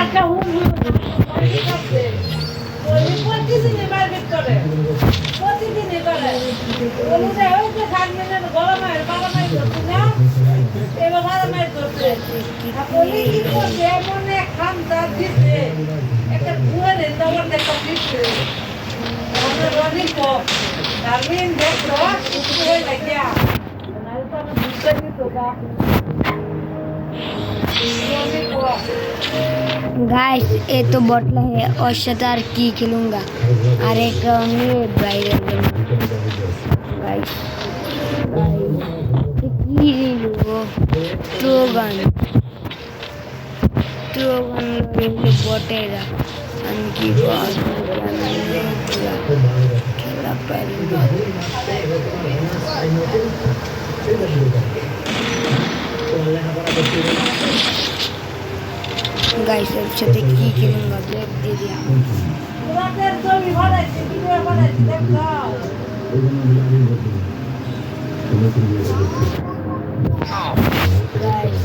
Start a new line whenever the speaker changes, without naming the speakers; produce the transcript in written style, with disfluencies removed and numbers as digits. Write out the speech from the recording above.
আচ্ছা প্রতিদিনই মারপিট করে প্রতিদিনই করে বলছে ওই যে থাকবে না গরমের বারমাই করছে না এবার বারমাই করছে বলি কি করছে এমন এক খামটা দিচ্ছে একটা ঘুরে দৌড় দেখা দিচ্ছে আমাদের রনি কো ডারবিন দেখো হয়ে লাগিয়া নাহলে তো আমি বুঝতে দিত গা
गाइस ये तो बोतल है और शतार की खिलूंगा और एक गाइस ट्रोगन बोटेगा उनकी बात खेला पड़ेगा गाइस अब साथे की खेलूंगा ब्लैक दे दिया
তোমাদের জমি বানাইছে কি করে বানাইছে দেখো
गाइस